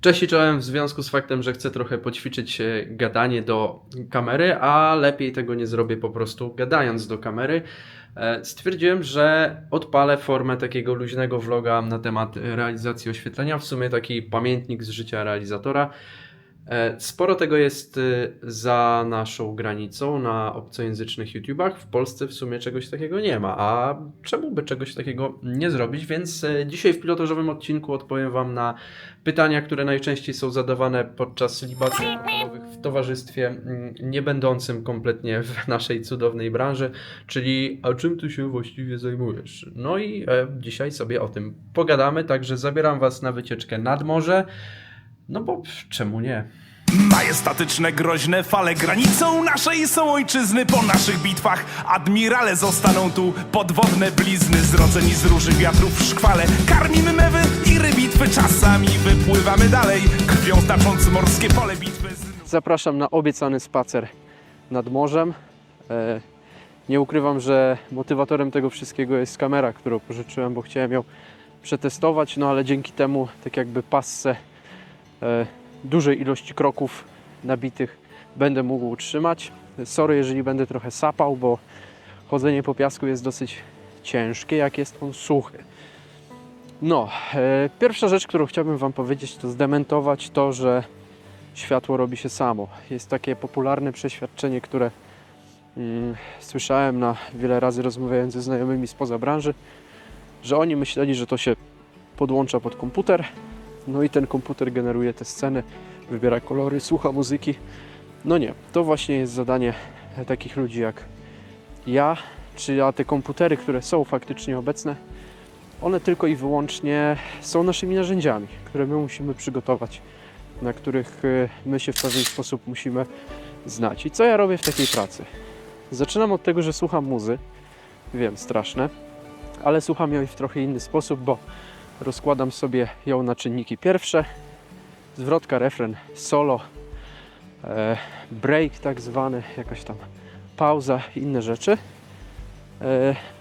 Cześć i czołem, w związku z faktem, że chcę trochę poćwiczyć gadanie do kamery, a lepiej tego nie zrobię po prostu gadając do kamery, stwierdziłem, że odpalę formę takiego luźnego vloga na temat realizacji oświetlenia, w sumie taki pamiętnik z życia realizatora. Sporo tego jest za naszą granicą na obcojęzycznych YouTubach. W Polsce w sumie czegoś takiego nie ma, a czemu by czegoś takiego nie zrobić? Więc dzisiaj w pilotażowym odcinku odpowiem Wam na pytania, które najczęściej są zadawane podczas libacji alkoholowych w towarzystwie nie będącym kompletnie w naszej cudownej branży, czyli a czym Ty się właściwie zajmujesz? No i dzisiaj sobie o tym pogadamy, także zabieram Was na wycieczkę nad morze, no bo czemu nie? Majestatyczne, groźne fale granicą naszej są ojczyzny. Po naszych bitwach admirale zostaną tu. Podwodne blizny zrodzeni z róży wiatrów w szkwale. Karmimy mewy i rybitwy, czasami wypływamy dalej, krwią tacząc morskie pole bitwy. Zapraszam na obiecany spacer nad morzem. Nie ukrywam, że motywatorem tego wszystkiego jest kamera, którą pożyczyłem, bo chciałem ją przetestować, no ale dzięki temu tak jakby passę dużej ilości kroków nabitych będę mógł utrzymać. Sorry, jeżeli będę trochę sapał, bo chodzenie po piasku jest dosyć ciężkie, jak jest on suchy. No, pierwsza rzecz, którą chciałbym Wam powiedzieć, to zdementować to, że światło robi się samo. Jest takie popularne przeświadczenie, które słyszałem wiele razy rozmawiając ze znajomymi spoza branży, że oni myśleli, że to się podłącza pod komputer, no i ten komputer generuje te sceny, wybiera kolory, słucha muzyki. No nie, to właśnie jest zadanie takich ludzi jak ja, a te komputery, które są faktycznie obecne, one tylko i wyłącznie są naszymi narzędziami, które my musimy przygotować, na których my się w pewien sposób musimy znać. I co ja robię w takiej pracy? Zaczynam od tego, że słucham muzy. Wiem, straszne, ale słucham jej w trochę inny sposób, bo rozkładam sobie ją na czynniki pierwsze. Zwrotka, refren, solo, break tak zwany, jakaś tam pauza, inne rzeczy.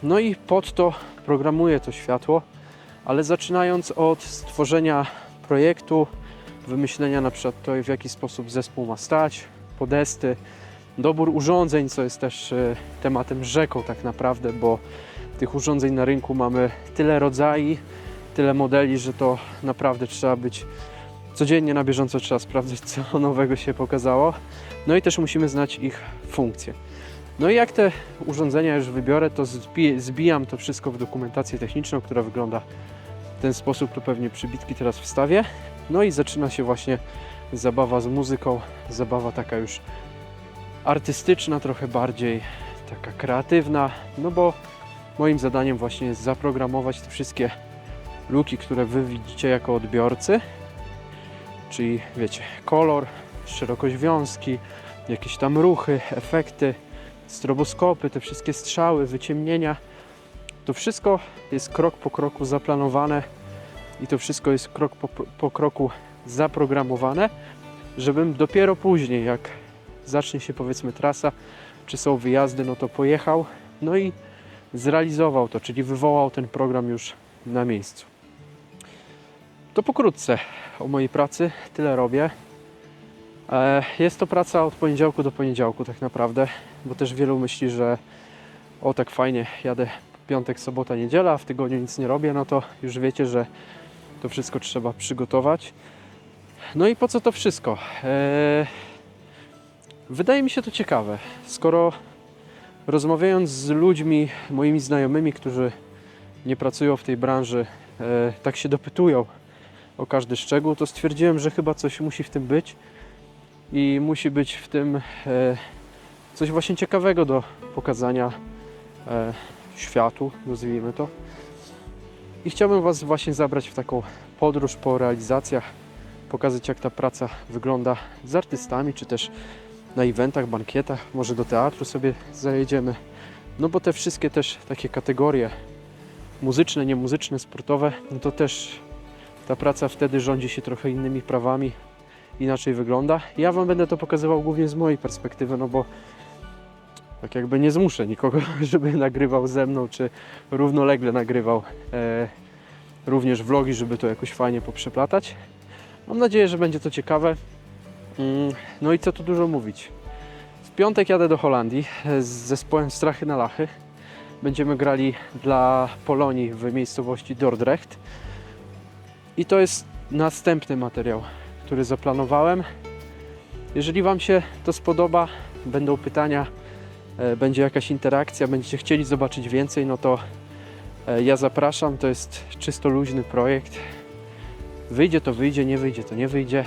No i pod to programuję to światło, ale zaczynając od stworzenia projektu, wymyślenia na przykład to, w jaki sposób zespół ma stać, podesty, dobór urządzeń, co jest też tematem rzeką tak naprawdę, bo tych urządzeń na rynku mamy tyle rodzajów, tyle modeli, że to naprawdę trzeba być codziennie na bieżąco, trzeba sprawdzać, co nowego się pokazało. No i też musimy znać ich funkcje. No i jak te urządzenia już wybiorę, to zbijam to wszystko w dokumentację techniczną, która wygląda w ten sposób, to pewnie przybitki teraz wstawię. No i zaczyna się właśnie zabawa z muzyką, zabawa taka już artystyczna, trochę bardziej taka kreatywna, no bo moim zadaniem właśnie jest zaprogramować te wszystkie luki, które Wy widzicie jako odbiorcy, czyli wiecie, kolor, szerokość wiązki, jakieś tam ruchy, efekty, stroboskopy, te wszystkie strzały, wyciemnienia. To wszystko jest krok po kroku zaplanowane i to wszystko jest krok po kroku zaprogramowane, żebym dopiero później, jak zacznie się powiedzmy trasa, czy są wyjazdy, no to pojechał, no i zrealizował to, czyli wywołał ten program już na miejscu. To pokrótce o mojej pracy, tyle robię. Jest to praca od poniedziałku do poniedziałku tak naprawdę, bo też wielu myśli, że o tak fajnie, jadę piątek, sobota, niedziela, a w tygodniu nic nie robię, no to już wiecie, że to wszystko trzeba przygotować. No i po co to wszystko? Wydaje mi się to ciekawe, skoro rozmawiając z ludźmi, moimi znajomymi, którzy nie pracują w tej branży, tak się dopytują o każdy szczegół, to stwierdziłem, że chyba coś musi w tym być i musi być w tym coś właśnie ciekawego do pokazania światu, nazwijmy to. I chciałbym Was właśnie zabrać w taką podróż po realizacjach, pokazać, jak ta praca wygląda z artystami, czy też na eventach, bankietach, może do teatru sobie zajedziemy. No bo te wszystkie też takie kategorie muzyczne, niemuzyczne, sportowe, no to też ta praca wtedy rządzi się trochę innymi prawami, inaczej wygląda. Ja Wam będę to pokazywał głównie z mojej perspektywy, no bo tak jakby nie zmuszę nikogo, żeby nagrywał ze mną, czy równolegle nagrywał również vlogi, żeby to jakoś fajnie poprzeplatać. Mam nadzieję, że będzie to ciekawe. No i co tu dużo mówić. W piątek jadę do Holandii z zespołem Strachy na Lachy. Będziemy grali dla Polonii w miejscowości Dordrecht. I to jest następny materiał, który zaplanowałem. Jeżeli Wam się to spodoba, będą pytania, będzie jakaś interakcja, będziecie chcieli zobaczyć więcej, no to ja zapraszam. To jest czysto luźny projekt. Wyjdzie to wyjdzie, nie wyjdzie to nie wyjdzie.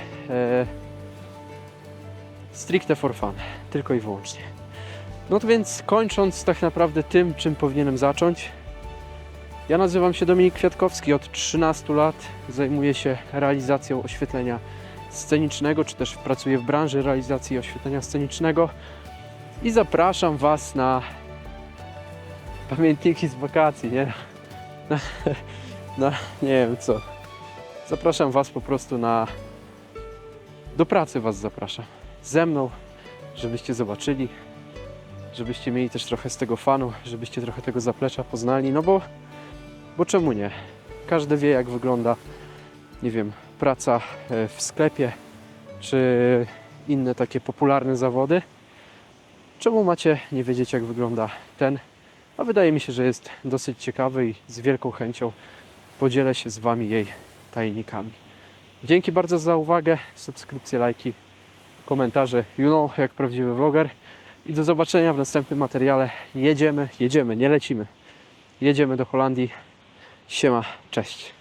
Stricte for fun, tylko i wyłącznie. No to więc kończąc tak naprawdę tym, czym powinienem zacząć. Ja nazywam się Dominik Kwiatkowski, od 13 lat zajmuję się realizacją oświetlenia scenicznego, czy też pracuję w branży realizacji oświetlenia scenicznego i zapraszam Was na pamiętniki z wakacji, nie? Nie wiem co. Zapraszam Was po prostu do pracy Was zapraszam. Ze mną, żebyście zobaczyli, żebyście mieli też trochę z tego fanu, żebyście trochę tego zaplecza poznali, no bo czemu nie? Każdy wie, jak wygląda, nie wiem, praca w sklepie, czy inne takie popularne zawody. Czemu macie nie wiedzieć, jak wygląda ten? A wydaje mi się, że jest dosyć ciekawy i z wielką chęcią podzielę się z Wami jej tajnikami. Dzięki bardzo za uwagę, subskrypcje, lajki, komentarze, jak prawdziwy vloger. I do zobaczenia w następnym materiale. Jedziemy, nie lecimy. Jedziemy do Holandii. Siema, cześć.